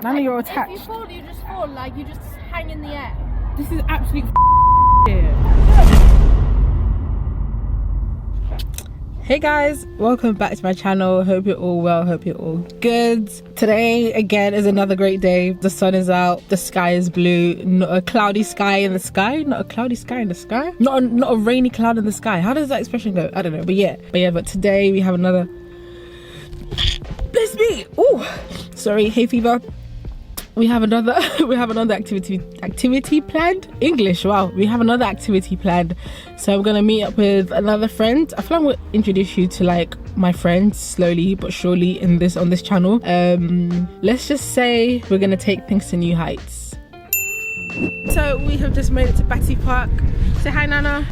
Nana, you're attached. If you fall, you just fall. Like, you just hang in the air. This is absolute shit. Hey guys, welcome back to my channel. Hope you're all well, hope you're all good. Today again is another great day. The sun is out, the sky is blue, not a cloudy sky in the sky, not a cloudy sky in the sky, not a rainy cloud in the sky. How does that expression go? I don't know, but today we have another, bless me, oh sorry, hay fever. We have another activity planned. English, wow. We have another activity planned. So I'm gonna meet up with another friend. I feel like I'm gonna introduce you to like my friends slowly but surely on this channel. Let's just say we're gonna take things to new heights. So we have just made it to Battersea Park. Say hi, Nana.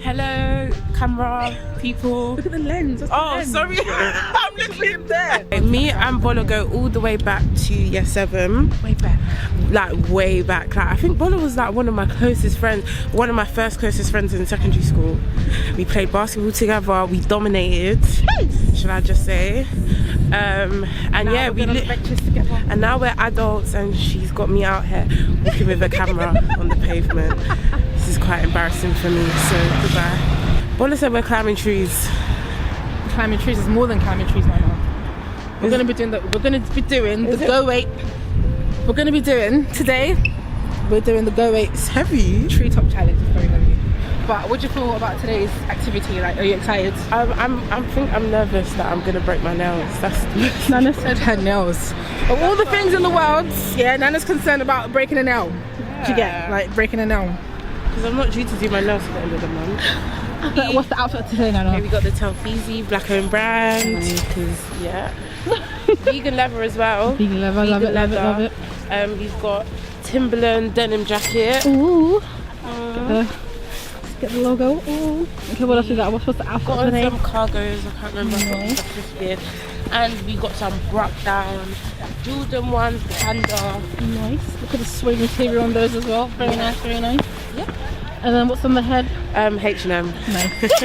Hello, camera people. Look at the lens. What's Oh, the lens? sorry. I'm literally in there. Me and Bolo go all the way back to year 7. Way back. Like, way back. Like, I think Bolo was like one of my closest friends. One of my first closest friends in secondary school. We played basketball together. We dominated. Should I just say? And now yeah, and now we're adults and she's got me out here walking with a camera on the pavement. This is quite embarrassing for me, so goodbye. Bola said we're climbing trees. Climbing trees is more than climbing trees right now. We're gonna be doing the Go Ape. We're gonna be doing today. We're doing the Go Ape. It's heavy. Treetop challenge. It's very heavy. But what do you feel about today's activity? Like, are you excited? I'm nervous that I'm gonna break my nails. That's Nana said her nails. Of all the things in the world, yeah, Nana's concerned about breaking a nail. Do you get like breaking a nail? Because I'm not due to do my nails at the end of the month. But what's the outfit today, Nana? Okay, we got the Telfeezy black owned brand. Because yeah, vegan leather as well. Vegan leather, love it. We've got Timberland denim jacket. Ooh. Get the logo. Ooh. Okay, what else we got? What's the outfit Got today? some cargos. I can't remember what stuff this is. And we got some Brock down, Jordan ones, Panda. Nice. Look at the suede material on those as well. Very nice, very nice. Yep. And then what's on the head? H&M. Nice.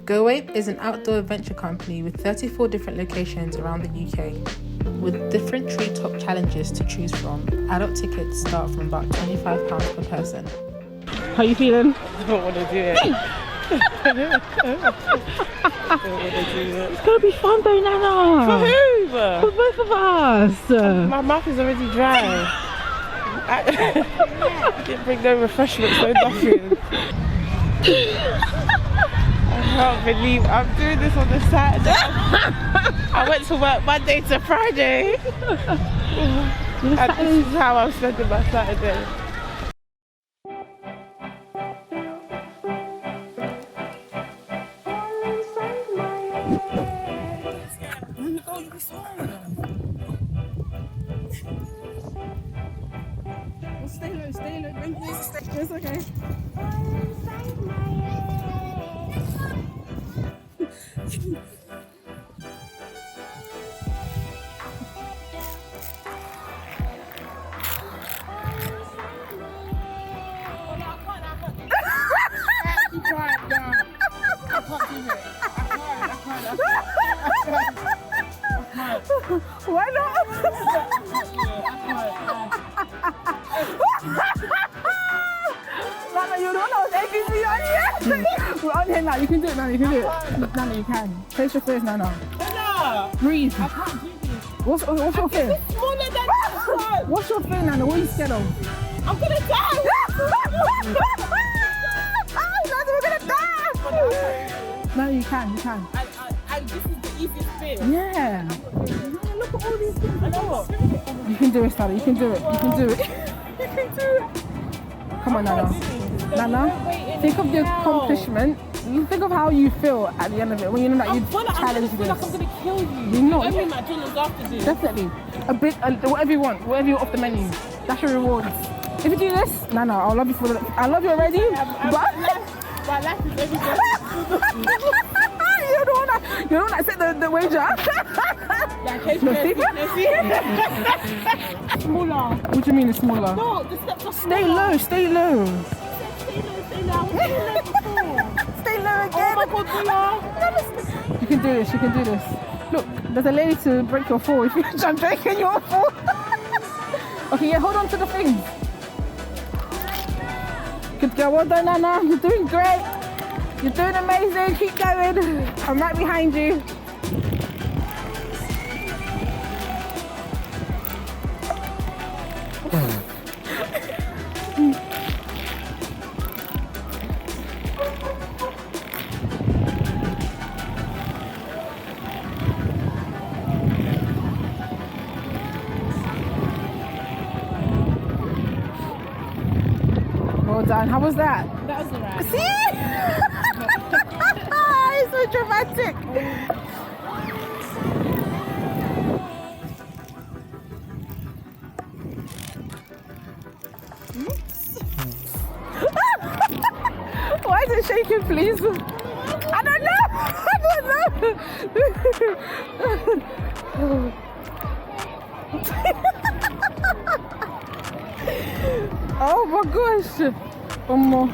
Go Ape is an outdoor adventure company with 34 different locations around the UK, with different treetop challenges to choose from. Adult tickets start from about £25 per person. How you feeling? I don't want to do it. I don't want to do it. It's gonna be fun though, Nana. For who? For both of us. My mouth is already dry. I didn't bring no refreshments, no nothing. I can't believe I'm doing this on the Saturday. I went to work Monday to Friday. And this is how I'm spending my Saturday. Stay low, thank you. It's okay. Why not? Nana, you're the one that was egging me on here. We're on here now. You can do it, Nana. You can do it. Nana, you can. Face your face, Nana. Nana! Breathe. I can't do this. What's your fear? It's smaller than this one. What's your fear, Nana? What are you scared of? I'm gonna die. Nana, we're gonna die. No, you can. And this is the easiest bit. Yeah. Look at all these things. I know. You can do it, Nana. You can do it. You can do it. You can do it. Come on, Nana. Nana, think of the accomplishment. You think of how you feel at the end of it when you know that you challenged this. I'm gonna kill you. You're not. Every McDonald's after this. Definitely. A bit, whatever you want, whatever you want off the menu. That's your rewards. If you do this, Nana, I love you for the. I love you already. But my life is everything. You're the one that set the wager. Smaller. What do you mean it's smaller? No, the steps are smaller. Stay low. Stay low. Stay low again. Oh my God, Bula. You can do this. Look. There's a lady to break your fall. If I'm breaking your fall. Okay, yeah, hold on to the things. Good girl, well done, Nana. You're doing great. You're doing amazing. Keep going. I'm right behind you. Well done. How was that? That was alright. See? It's so dramatic. Why is it shaking, please? I don't know. I don't know. Oh my gosh. One more.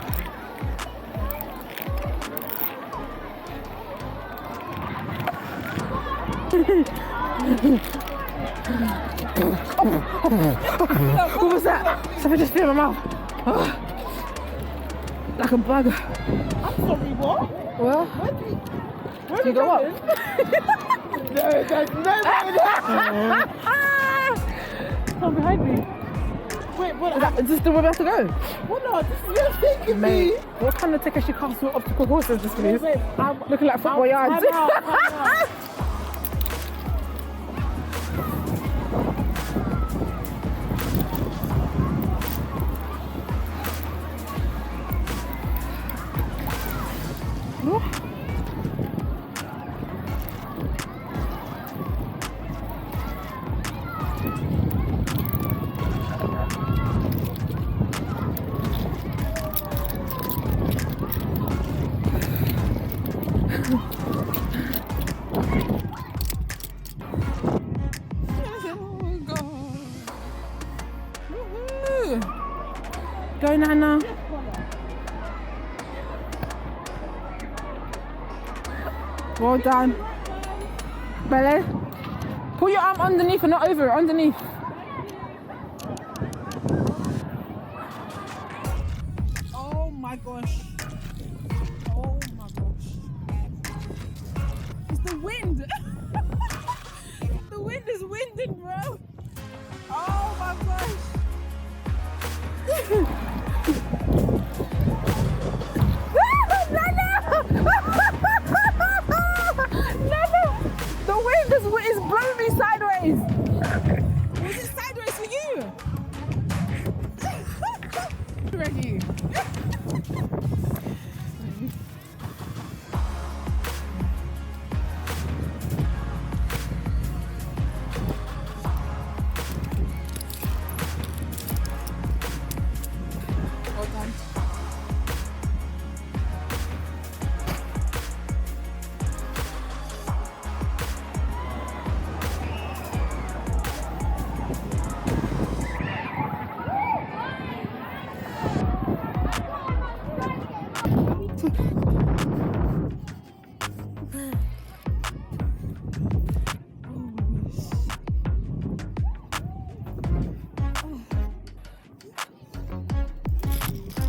What was that? Something just flew in my mouth. Oh. Like a bug. I'm sorry, what? Well, Where do you go up? No, there's no Come behind me. Wait, what? Is this the way we have to go? What no, this is your thinking, Mate, me. what kind of Takeshi Castle obstacle course is this, please? Wait, Looking like football yards. Time out. Go, Nana. Well done. Belly. Pull your arm underneath and not over it, underneath. Oh my gosh. Oh my gosh. It's the wind. The wind is winding, bro. Oh my gosh. The wind is blowing me sideways. Was it sideways for you? Ready? Well done.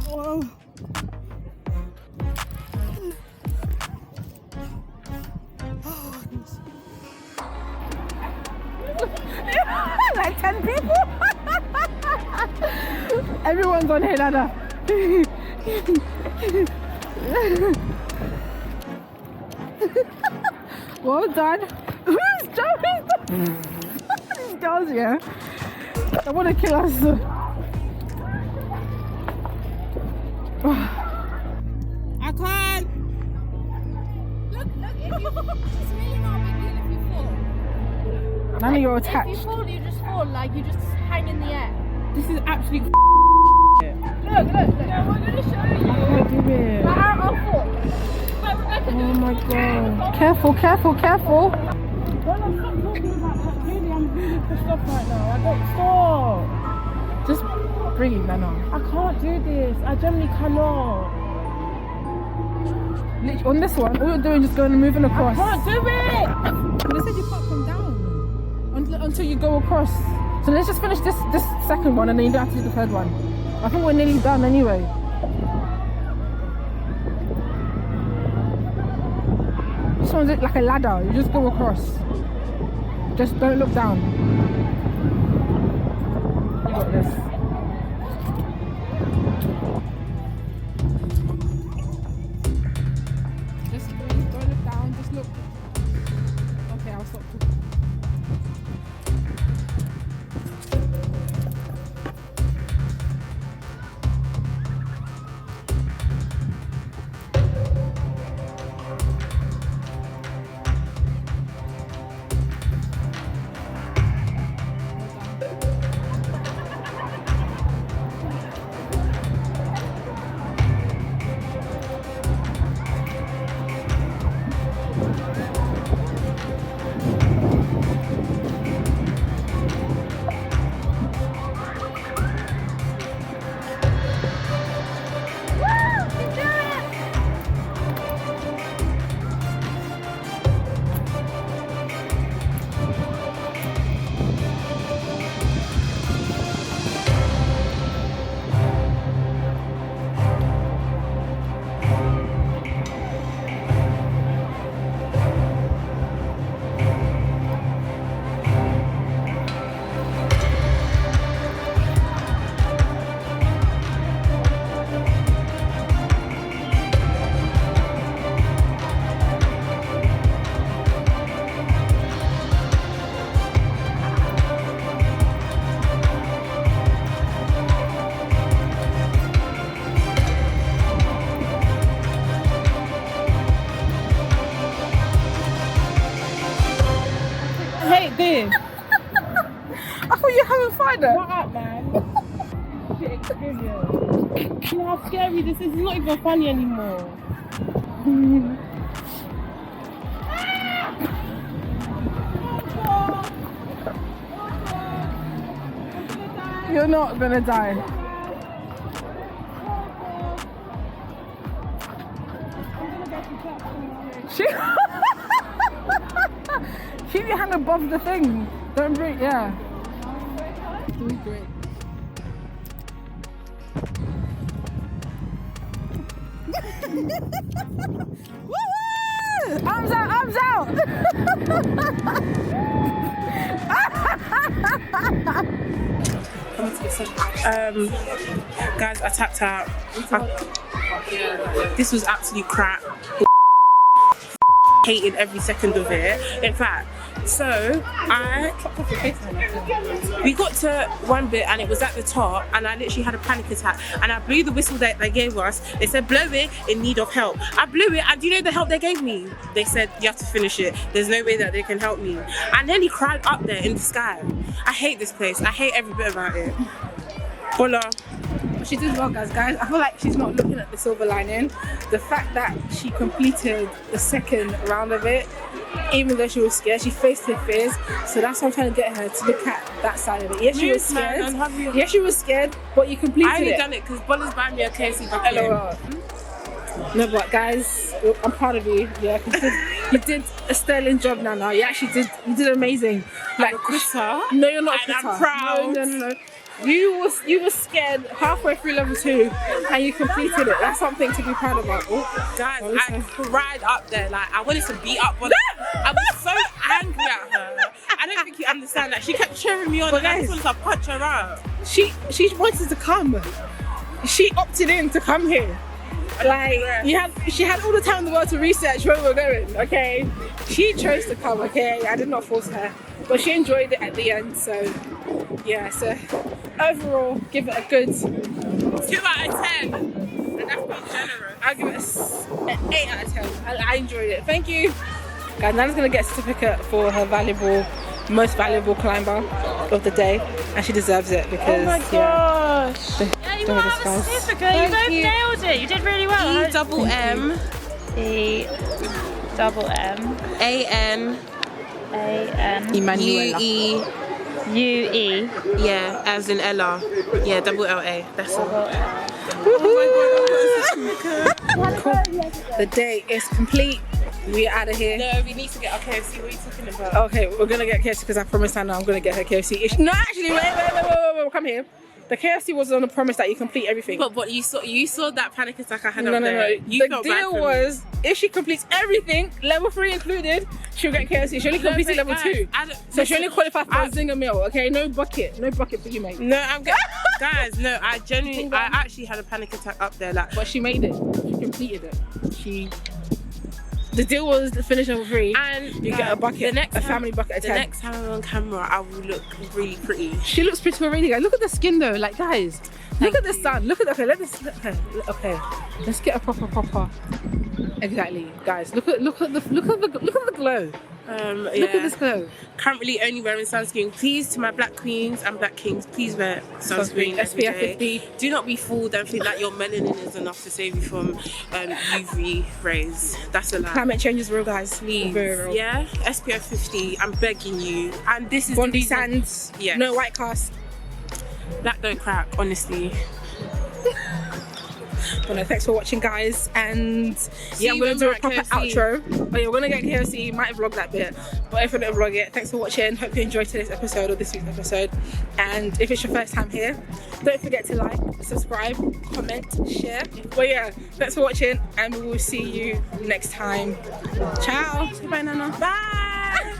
Whoa. Like 10 people. Everyone's on here, Nana. Well done. Who's jumping? These girls, yeah. They want to kill us. I can't. Look, if you fall, it's really not a big deal if you fall. None of you're If you attached. fall, you just fall, like you just hang in the air. This is absolutely Look. No, we're gonna show you. can't do it. Our foot. But Rebecca, Oh my god. Careful, careful, careful. Well, I'm not talking about that. Really, I'm really pissed off right now. I don't stop. Just breathe, Nana. I can't do this. I generally cannot. Literally, on this one, all you're doing is just going and moving across. Can't do it. But they said you can't come down until you go across. So let's just finish this second one and then you don't have to do the third one. I think we're nearly done anyway. This one's like a ladder. You just go across. Just don't look down. You got this. Just breathe, don't look down, just look. Okay, I'll stop talking. Hey, I thought you were having fun. What up, man? Shit experience. You know how scary this is? It's not even funny anymore. You're not gonna die. Keep your hand above the thing. Don't breathe, yeah. Doing great. Woo-hoo! Arms out, arms out! Guys, I tapped out. This was absolute crap. Hated every second of it. In fact, so we got to one bit and it was at the top and I literally had a panic attack and I blew the whistle that they gave us. They said blow it in need of help. I blew it and do you know the help they gave me? They said you have to finish it. There's no way that they can help me. And then he cried up there in the sky. I hate this place. I hate every bit about it. Hola. She did well, guys. I feel like she's not looking at the silver lining. The fact that she completed the second round of it, even though she was scared, she faced her fears. So that's why I'm trying to get her to look at that side of it. Yes, she was scared. Yes, she was scared, but you completed it. I only done it because Bola's buying me a KFC bucket. No, but guys, I'm proud of you. Yeah, you did a sterling job, Nana. You actually did. You did amazing. Like, I'm a quitter. No, you're not a and quitter. I'm proud. No. You were scared halfway through level 2 and you completed it. That's something to be proud about. Oh, guys, I cried up there. Like, I wanted to beat up Bola. I was so angry at her. I don't think you understand that. She kept cheering me on and I just wanted to punch her out. She wanted to come. She opted in to come here. Like, she had all the time in the world to research where we were going, okay? She chose to come, okay? I did not force her. But she enjoyed it at the end, so yeah, so overall, give it a good 2 out of 10. And that's being generous. I'll give it an 8 out of 10. I enjoyed it. Thank you. Guys, Nana's gonna get a certificate for her most valuable climber of the day, and she deserves it because oh my gosh. Yeah, you might have a certificate. You both nailed it. You did really well. E-double-M. E-double-M. A-N. A-N. Emmanuela. U-E. Yeah, as in Ella. Yeah, double L-A. That's all. The day is complete. We out of here. No, we need to get our KFC. What are you talking about? Okay, we're gonna get KFC because I promised Anna I'm gonna get her KFC. No, actually, wait, come here. The KFC was on the promise that you complete everything. But you saw that panic attack I had No. up there. You The deal was, if she completes everything, level 3 included, she'll get KFC. She only completed level 2. So she only qualified for a zinger meal, okay? No bucket for you, mate. No, I'm getting... Guys, no, I actually had a panic attack up there. Like, But she made it. She completed it. The deal was to finish level 3 and you get a bucket, a family bucket of 10. The next time I'm on camera, I will look really pretty. She looks pretty already, guys. Look at the skin though, like guys. Look at the sun. Look at okay. Let's get a proper. Exactly, guys. Look at the glow. Look at this glow. Currently only wearing sunscreen. Please, to my black queens and black kings, please wear sunscreen. SPF 50. Do not be fooled and think that your melanin is enough to save you from UV rays. That's a lie. Climate change is real, guys. Please, very real. yeah. SPF 50. I'm begging you. And this is Bondi sands. Yeah. No white cast. Black don't crack, honestly. Well, no, thanks for watching, guys, and yeah, I'm gonna do a proper outro. But yeah, we're gonna get KFC. Might vlog that bit, but if I don't vlog it, thanks for watching. Hope you enjoyed today's episode or this week's episode. And if it's your first time here, don't forget to like, subscribe, comment, share. But yeah, thanks for watching, and we will see you next time. Ciao. Bye, Nana. Bye.